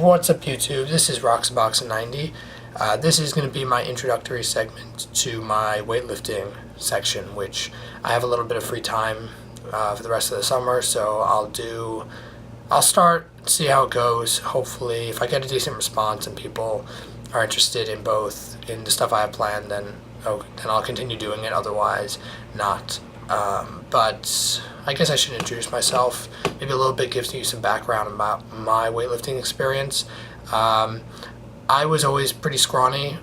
What's up, YouTube? This is Roxabox90. This is going to be my introductory segment to my weightlifting section, which I have a little bit of free time for the rest of the summer, so I'll start, see how it goes. Hopefully, if I get a decent response and people are interested in the stuff I have planned, then I'll continue doing it, otherwise not. But I guess I should introduce myself. Maybe a little bit gives you some background about my weightlifting experience. I was always pretty scrawny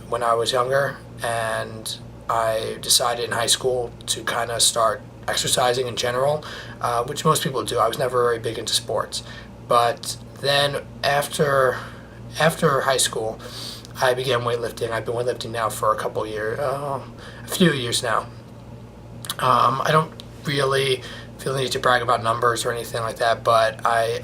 when I was younger, and I decided in high school to kind of start exercising in general, which most people do. I was never very big into sports. But then after high school, I began weightlifting. I've been weightlifting now for a few years now. I don't really feel the need to brag about numbers or anything like that, but I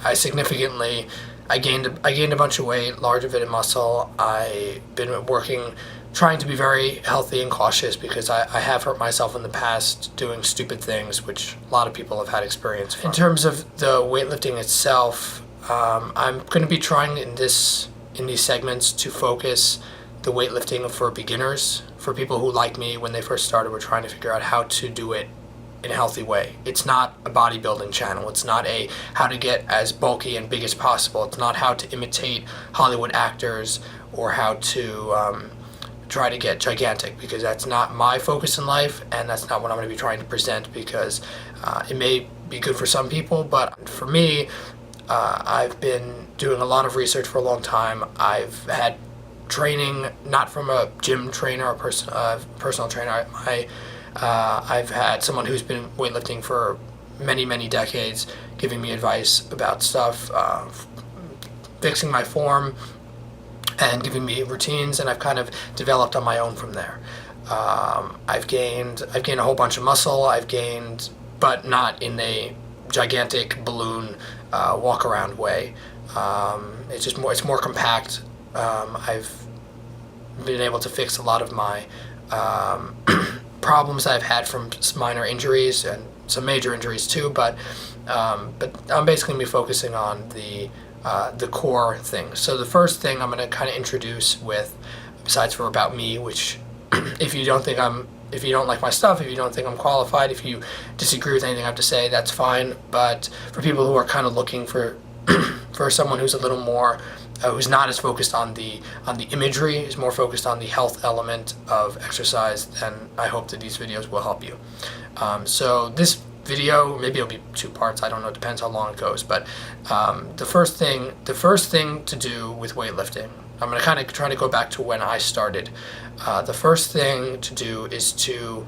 gained a bunch of weight, large of it in muscle. I've been working, trying to be very healthy and cautious, because I have hurt myself in the past doing stupid things, which a lot of people have had experience from. In terms of the weightlifting itself, I'm going to be trying in these segments to focus the weightlifting for beginners, for people who, like me, when they first started, were trying to figure out how to do it in a healthy way. It's not a bodybuilding channel. It's not a how to get as bulky and big as possible. It's not how to imitate Hollywood actors or how to try to get gigantic, because that's not my focus in life, and that's not what I'm going to be trying to present, because it may be good for some people, but for me, I've been doing a lot of research for a long time. I've had training, not from a gym trainer or personal trainer. I've had someone who's been weightlifting for many decades giving me advice about stuff, fixing my form and giving me routines, and I've kind of developed on my own from there. I've gained a whole bunch of muscle. But not in a gigantic balloon walk around way. It's more compact. I've been able to fix a lot of my problems I've had from minor injuries and some major injuries too, but I'm basically going to be focusing on the core things. So the first thing I'm going to kind of introduce with, besides for about me, which if you don't like my stuff, if you don't think I'm qualified, if you disagree with anything I have to say, that's fine. But for people who are kind of looking for for someone who's a little more who's not as focused on the imagery, is more focused on the health element of exercise, then I hope that these videos will help you. So this video, maybe it'll be 2 parts, I don't know, it depends how long it goes, but the first thing to do with weightlifting, I'm going to kind of try to go back to when I started. The first thing to do is to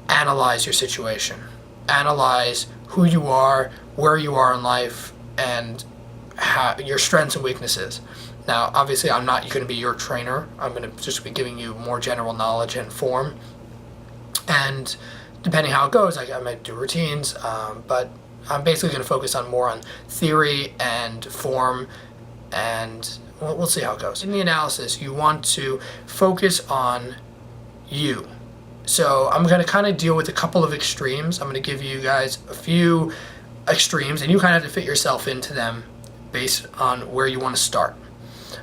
analyze your situation. Analyze who you are, where you are in life, and your strengths and weaknesses. Now, obviously, I'm not going to be your trainer. I'm going to just be giving you more general knowledge and form. And depending how it goes, I might do routines, but I'm basically going to focus more on theory and form, and we'll see how it goes. In the analysis, you want to focus on you. So I'm going to kind of deal with a couple of extremes. I'm going to give you guys a few extremes, and you kind of have to fit yourself into them based on where you want to start.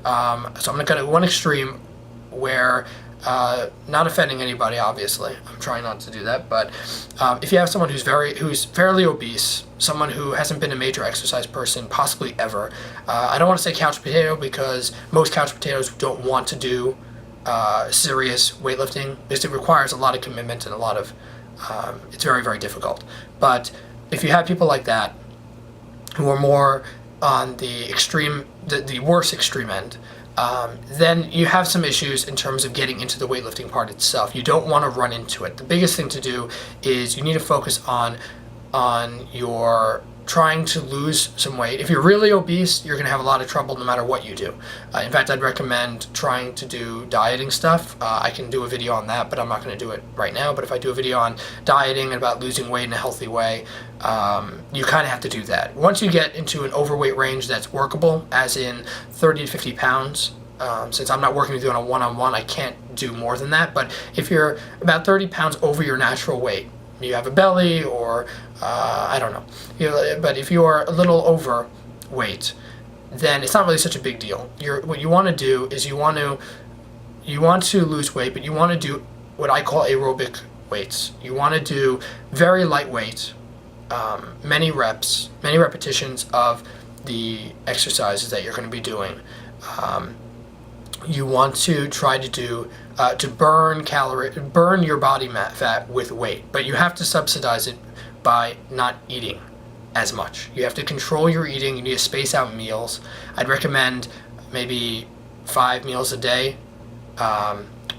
So I'm going to go to one extreme where, not offending anybody, obviously, I'm trying not to do that, but if you have someone who's fairly obese, someone who hasn't been a major exercise person possibly ever, I don't want to say couch potato, because most couch potatoes don't want to do serious weightlifting, because it requires a lot of commitment and a lot of, it's very difficult. But if you have people like that who are more on the extreme, the worst extreme end, then you have some issues in terms of getting into the weightlifting part itself. You don't want to run into it. The biggest thing to do is you need to focus on your trying to lose some weight. If you're really obese, you're going to have a lot of trouble no matter what you do. In fact, I'd recommend trying to do dieting stuff. I can do a video on that, but I'm not going to do it right now. But if I do a video on dieting and about losing weight in a healthy way, you kind of have to do that. Once you get into an overweight range that's workable, as in 30 to 50 pounds, since I'm not working with you on a one-on-one, I can't do more than that. But if you're about 30 pounds over your natural weight, you have a belly, or I don't know, but if you are a little overweight, then it's not really such a big deal. What you want to do is you want to lose weight, but you want to do what I call aerobic weights. You want to do very lightweight, many repetitions of the exercises that you're going to be doing. You want to try to do to burn your body fat with weight, but you have to subsidize it by not eating as much. You have to control your eating. You need to space out meals. I'd recommend maybe 5 meals a day,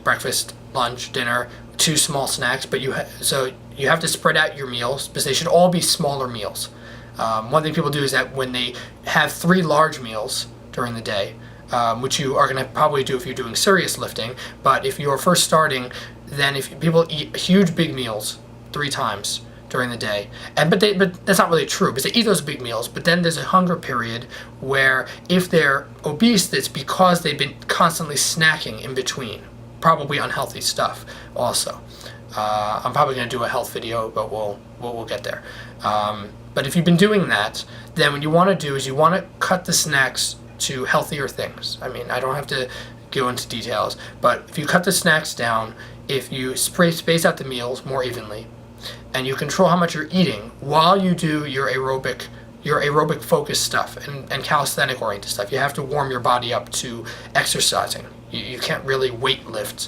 breakfast, lunch, dinner, 2 small snacks. But you have to spread out your meals, because they should all be smaller meals. One thing people do is that when they have 3 large meals during the day, which you are going to probably do if you're doing serious lifting, but if you're first starting, then if people eat huge big meals 3 times during the day, but that's not really true, because they eat those big meals, but then there's a hunger period where if they're obese, it's because they've been constantly snacking in between, probably unhealthy stuff also. I'm probably going to do a health video, but we'll get there. But if you've been doing that, then what you want to do is you want to cut the snacks to healthier things. I mean, I don't have to go into details, but if you cut the snacks down, if you space out the meals more evenly, and you control how much you're eating while you do your aerobic focused stuff and calisthenic oriented stuff. You have to warm your body up to exercising. You can't really weightlift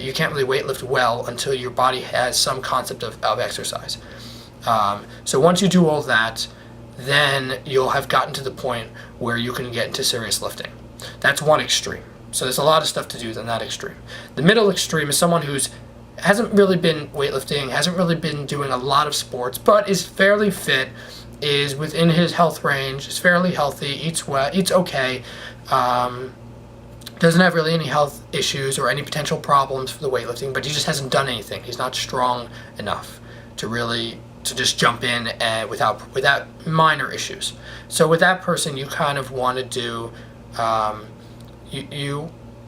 you can't really weightlift well until your body has some concept of exercise. So once you do all that, then you'll have gotten to the point where you can get into serious lifting. That's one extreme. So there's a lot of stuff to do in that extreme. The middle extreme is someone who's hasn't really been weightlifting, hasn't really been doing a lot of sports, but is fairly fit, is within his health range, is fairly healthy, eats well, eats okay, doesn't have really any health issues or any potential problems for the weightlifting, but he just hasn't done anything. He's not strong enough to just jump in and without minor issues. So with that person, you kind of want to do,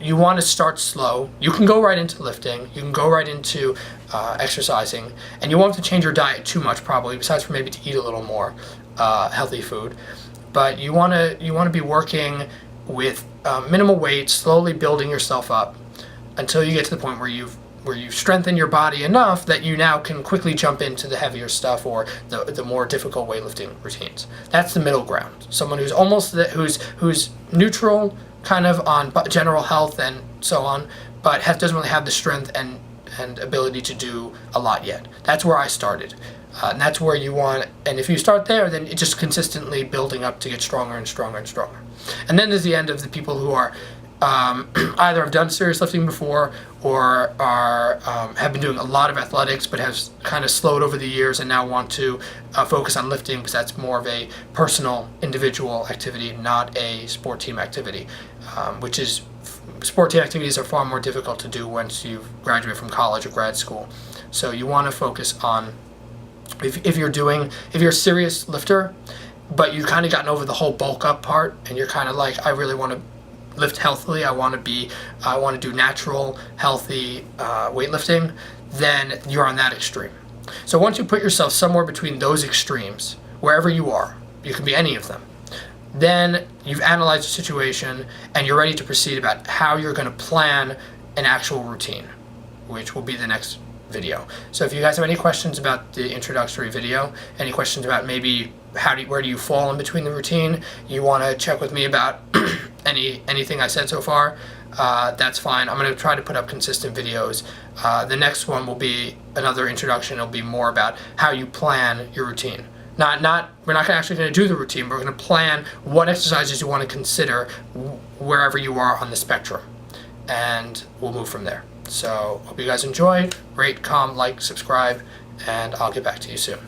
you want to start slow. You can go right into lifting. You can go right into exercising, and you won't have to change your diet too much probably, besides for maybe to eat a little more healthy food. But you want to be working with minimal weight, slowly building yourself up until you get to the point where you've strengthened your body enough that you now can quickly jump into the heavier stuff or the more difficult weightlifting routines. That's the middle ground. Someone who's who's neutral, kind of on general health and so on, but doesn't really have the strength and ability to do a lot yet. That's where I started. And that's where you want, and if you start there, then it's just consistently building up to get stronger and stronger and stronger. And then there's the end of the people who are either have done serious lifting before or have been doing a lot of athletics but have kind of slowed over the years and now want to focus on lifting, because that's more of a personal, individual activity, not a sport team activity, which is, sport team activities are far more difficult to do once you've graduated from college or grad school. So you want to focus on, if you're a serious lifter, but you've kind of gotten over the whole bulk up part, and you're kind of like, I really want to lift healthily, I want to do natural, healthy weightlifting, then you're on that extreme. So once you put yourself somewhere between those extremes, wherever you are, you can be any of them, then you've analyzed the situation and you're ready to proceed about how you're going to plan an actual routine, which will be the next video. So if you guys have any questions about the introductory video, any questions about maybe where do you fall in between the routine, you want to check with me about anything I said so far, that's fine. I'm going to try to put up consistent videos. The next one will be another introduction. It'll be more about how you plan your routine. We're not actually going to do the routine, but we're going to plan what exercises you want to consider wherever you are on the spectrum, and we'll move from there. So hope you guys enjoyed. Rate, comment, like, subscribe, and I'll get back to you soon.